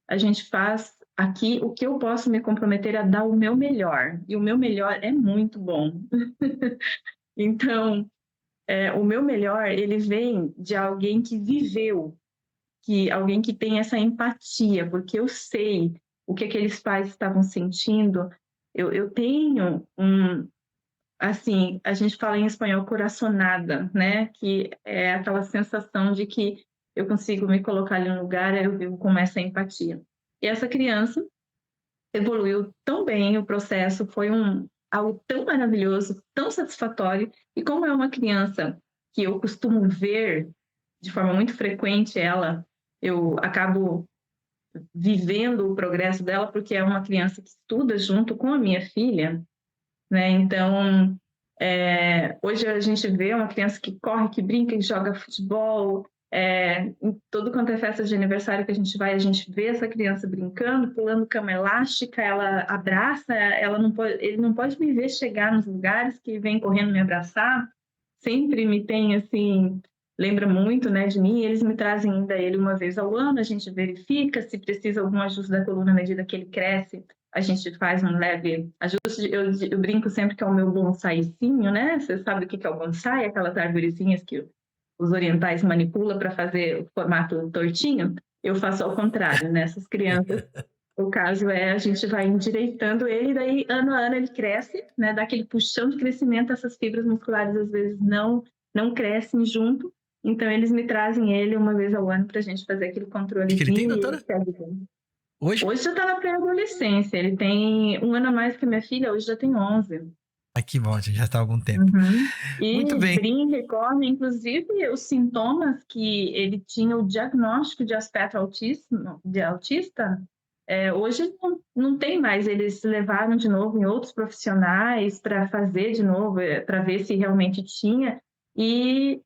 a gente faz aqui o que eu posso me comprometer a dar o meu melhor, e o meu melhor é muito bom. Então, o meu melhor, ele vem de alguém que viveu, alguém que tem essa empatia, porque eu sei o que aqueles pais estavam sentindo. Eu tenho assim, a gente fala em espanhol coraçonada, né? Que é aquela sensação de que eu consigo me colocar ali no lugar, eu vivo com essa empatia. E essa criança evoluiu tão bem, o processo foi algo tão maravilhoso, tão satisfatório, e como é uma criança que eu costumo ver de forma muito frequente eu acabo vivendo o progresso dela, porque é uma criança que estuda junto com a minha filha, né? Então, hoje a gente vê uma criança que corre, que brinca, que joga futebol, em todo quanto é festa de aniversário que a gente vai, a gente vê essa criança brincando, pulando cama elástica, ela abraça, ele não pode me ver chegar nos lugares que vem correndo me abraçar, sempre me tem assim, lembra muito, né, de mim. Eles me trazem ainda ele uma vez ao ano, a gente verifica se precisa algum ajuste da coluna à medida que ele cresce, a gente faz um leve ajuste. Eu brinco sempre que é o meu bonsaizinho, né? Você sabe o que é o bonsai? Aquelas arvorezinhas que os orientais manipulam para fazer o formato tortinho. Eu faço ao contrário, né? Essas crianças, o caso a gente vai endireitando ele, daí ano a ano ele cresce, né? Dá aquele puxão de crescimento, essas fibras musculares às vezes não crescem junto, então eles me trazem ele uma vez ao ano para a gente fazer aquele controlezinho. Que ele tem, doutora? Hoje já está na pré-adolescência, ele tem um ano a mais que a minha filha, hoje já tem 11. Que bom, já está há algum tempo. E muito bem. brinca, corre, inclusive os sintomas que ele tinha, o diagnóstico de aspecto autista, hoje não tem mais. Eles levaram de novo em outros profissionais para fazer de novo, para ver se realmente tinha, e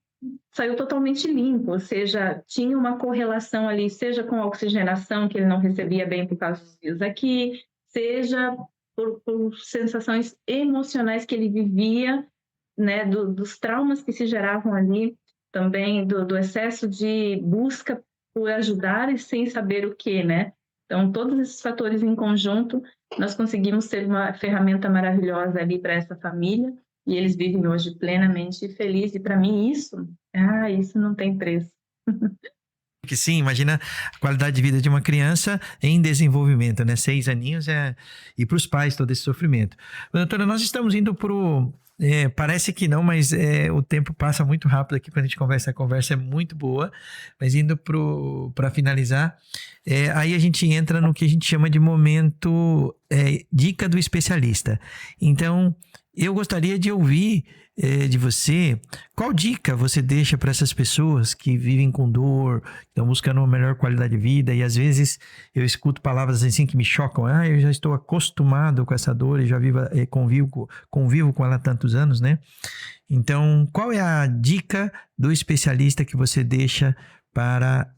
saiu totalmente limpo, ou seja, tinha uma correlação ali, seja com a oxigenação, que ele não recebia bem por causa dos dias aqui, seja por sensações emocionais que ele vivia, né, dos traumas que se geravam ali, também do excesso de busca por ajudar e sem saber o que, né? Então, todos esses fatores em conjunto, nós conseguimos ser uma ferramenta maravilhosa ali para essa família, e eles vivem hoje plenamente felizes. E para mim isso não tem preço. Que sim, imagina a qualidade de vida de uma criança em desenvolvimento, né? 6 aninhos e para os pais todo esse sofrimento. Doutora, nós estamos indo parece que não, mas o tempo passa muito rápido aqui quando a gente conversa. A conversa é muito boa, mas indo para finalizar, aí a gente entra no que a gente chama de momento dica do especialista. Então, eu gostaria de ouvir de você, qual dica você deixa para essas pessoas que vivem com dor, estão buscando uma melhor qualidade de vida, e às vezes eu escuto palavras assim que me chocam. Eu já estou acostumado com essa dor e já convivo com ela há tantos anos, né? Então, qual é a dica do especialista que você deixa para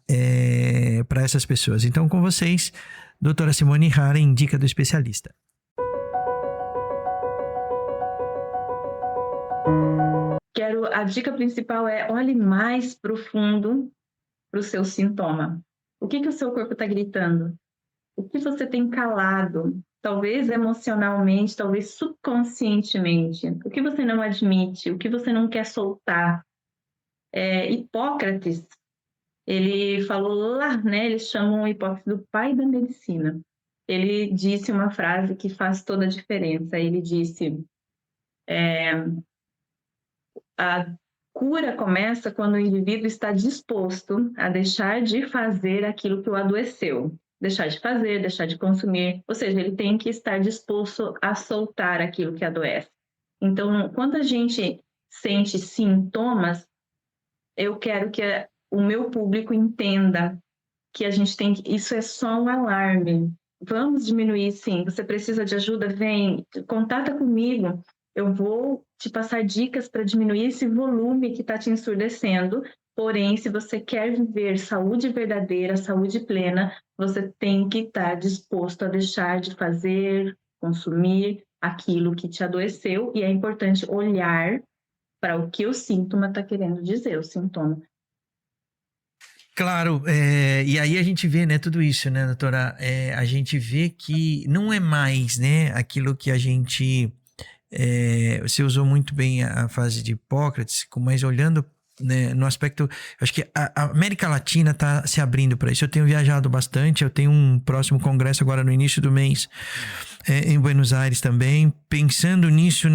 essas pessoas? Então, com vocês, doutora Simone Haren, dica do especialista. A dica principal é: olhe mais profundo para o seu sintoma. O que o seu corpo está gritando? O que você tem calado? Talvez emocionalmente, talvez subconscientemente. O que você não admite? O que você não quer soltar? Hipócrates, ele falou lá, né? Eles chamam Hipócrates do pai da medicina. Ele disse uma frase que faz toda a diferença. Ele disse: A cura começa quando o indivíduo está disposto a deixar de fazer aquilo que o adoeceu. Deixar de fazer, deixar de consumir. Ou seja, ele tem que estar disposto a soltar aquilo que adoece. Então, quando a gente sente sintomas, eu quero que o meu público entenda que a gente tem que... Isso é só um alarme. Vamos diminuir, sim. Você precisa de ajuda? Vem, contata comigo. Eu vou te passar dicas para diminuir esse volume que está te ensurdecendo. Porém, se você quer viver saúde verdadeira, saúde plena, você tem que estar disposto a deixar de fazer, consumir aquilo que te adoeceu. E é importante olhar para o que o síntoma está querendo dizer, o sintoma. Claro, e aí a gente vê, né, tudo isso, né, doutora? A gente vê que não é mais, né, aquilo que a gente... você usou muito bem a frase de Hipócrates, mas olhando, né, no aspecto... Acho que a América Latina está se abrindo para isso. Eu tenho viajado bastante, eu tenho um próximo congresso agora no início do mês, em Buenos Aires também. Pensando nisso,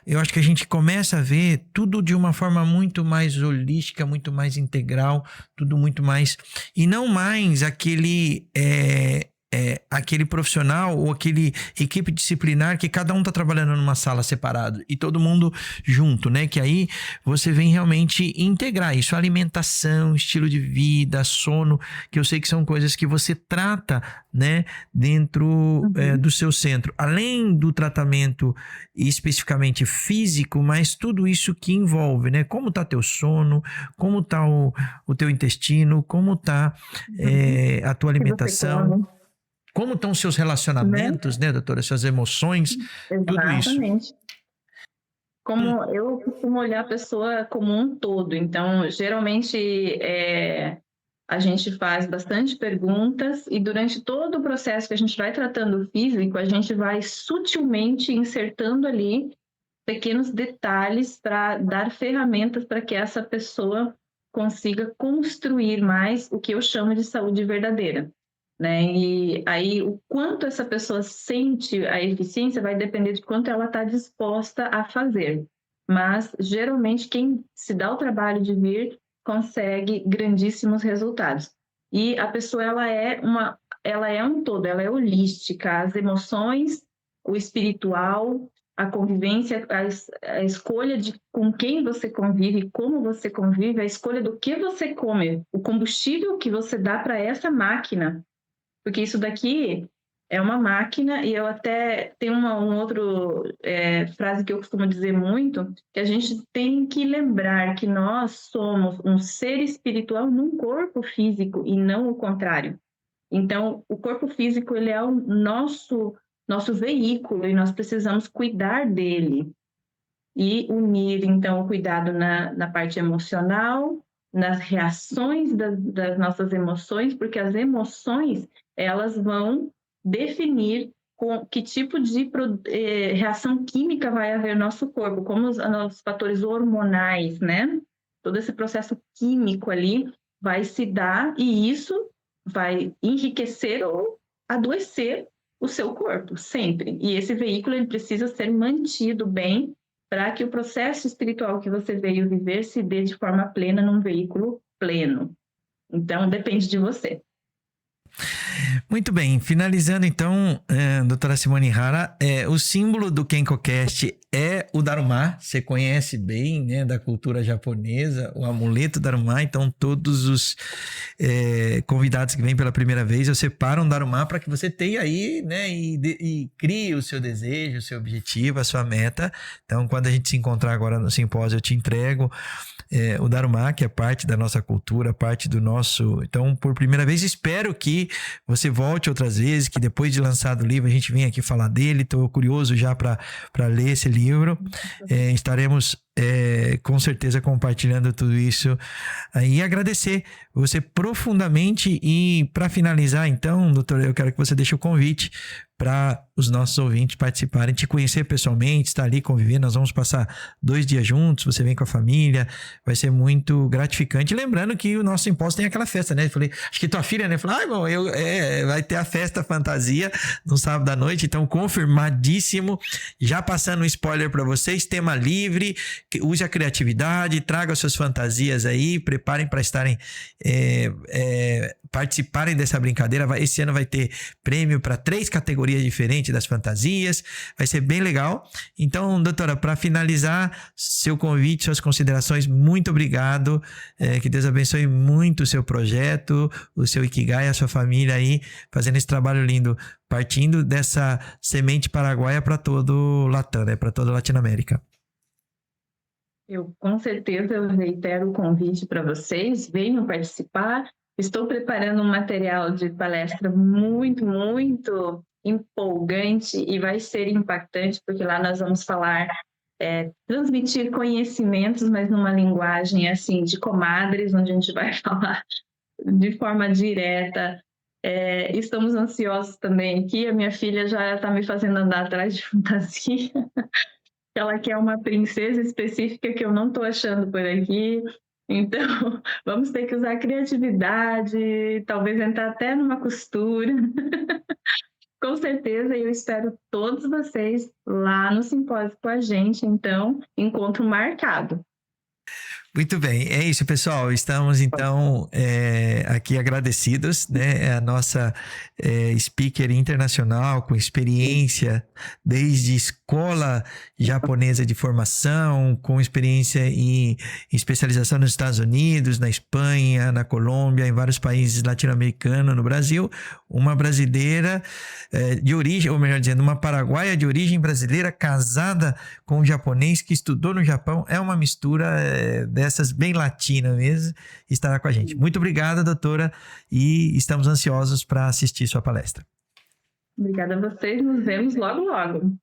eu acho que a gente começa a ver tudo de uma forma muito mais holística, muito mais integral, tudo muito mais... E não mais aquele profissional ou aquele equipe disciplinar que cada um tá trabalhando numa sala separado e todo mundo junto, né? Que aí você vem realmente integrar isso, alimentação, estilo de vida, sono, que eu sei que são coisas que você trata, né? Dentro do seu centro. Além do tratamento especificamente físico, mas tudo isso que envolve, né? Como tá teu sono, como tá o teu intestino, como tá a tua alimentação. Como estão os seus relacionamentos, né, doutora? Suas emoções, tudo isso. Exatamente. Como eu costumo olhar a pessoa como um todo. Então, geralmente, a gente faz bastante perguntas e durante todo o processo que a gente vai tratando o físico, a gente vai sutilmente insertando ali pequenos detalhes para dar ferramentas para que essa pessoa consiga construir mais o que eu chamo de saúde verdadeira. Né? E aí, o quanto essa pessoa sente a eficiência vai depender de quanto ela está disposta a fazer. Mas, geralmente, quem se dá o trabalho de vir consegue grandíssimos resultados. E a pessoa, ela é um todo, ela é holística. As emoções, o espiritual, a convivência, a escolha de com quem você convive, como você convive, a escolha do que você come, o combustível que você dá para essa máquina. Porque isso daqui é uma máquina, e eu até tenho uma outra frase que eu costumo dizer muito, que a gente tem que lembrar que nós somos um ser espiritual num corpo físico e não o contrário. Então, o corpo físico, ele é o nosso veículo e nós precisamos cuidar dele e unir, então, o cuidado na parte emocional, nas reações das nossas emoções, porque as emoções, elas vão definir com que tipo de reação química vai haver no nosso corpo, como os fatores hormonais, né? Todo esse processo químico ali vai se dar e isso vai enriquecer ou adoecer o seu corpo, sempre. E esse veículo, ele precisa ser mantido bem para que o processo espiritual que você veio viver se dê de forma plena num veículo pleno. Então, depende de você. Muito bem, finalizando então, doutora Simone Hara, o símbolo do KenkoCast é o Daruma. Você conhece bem, né, da cultura japonesa, o amuleto Daruma. Então todos os convidados que vêm pela primeira vez, eu separo um Daruma para que você tenha aí, né, e crie o seu desejo, o seu objetivo, a sua meta. Então quando a gente se encontrar agora no simpósio, eu te entrego o Daruma, que é parte da nossa cultura, parte do nosso... Então, por primeira vez, espero que você volte outras vezes, que depois de lançado o livro a gente venha aqui falar dele. Estou curioso já para ler esse livro. Estaremos com certeza compartilhando tudo isso e agradecer você profundamente. E para finalizar, então, doutor, eu quero que você deixe o convite para os nossos ouvintes participarem, te conhecer pessoalmente, estar ali convivendo. Nós vamos passar 2 dias juntos, você vem com a família, vai ser muito gratificante. Lembrando que o nosso simpósio tem aquela festa, né? Eu falei, acho que tua filha, né? Falou, irmão, vai ter a festa fantasia no sábado à noite, então confirmadíssimo. Já passando um spoiler para vocês, tema livre, use a criatividade, traga suas fantasias aí, preparem para estarem participarem dessa brincadeira. Esse ano vai ter prêmio para 3 categorias diferentes das fantasias, vai ser bem legal. Então, doutora, para finalizar, seu convite, suas considerações, muito obrigado, que Deus abençoe muito o seu projeto, o seu Ikigai, a sua família aí, fazendo esse trabalho lindo, partindo dessa semente paraguaia para todo o Latam, né? Para toda a Latinoamérica. Eu, com certeza, eu reitero o convite para vocês, venham participar. Estou preparando um material de palestra muito, muito empolgante e vai ser impactante, porque lá nós vamos falar, transmitir conhecimentos, mas numa linguagem assim de comadres, onde a gente vai falar de forma direta. Estamos ansiosos também aqui, a minha filha já está me fazendo andar atrás de fantasia. Ela quer uma princesa específica que eu não estou achando por aqui. Então, vamos ter que usar criatividade, talvez entrar até numa costura. Com certeza, eu espero todos vocês lá no simpósio com a gente. Então, encontro marcado. Muito bem, é isso, pessoal. Estamos, então, aqui agradecidos, né? A nossa speaker internacional com experiência desde escola japonesa de formação, com experiência em especialização nos Estados Unidos, na Espanha, na Colômbia, em vários países latino-americanos, no Brasil. Uma brasileira de origem, ou melhor dizendo, uma paraguaia de origem brasileira casada com um japonês que estudou no Japão. É uma mistura dessas bem latina mesmo, estará com a gente. Muito obrigado, doutora, e estamos ansiosos para assistir sua palestra. Obrigada a vocês, nos vemos logo, logo.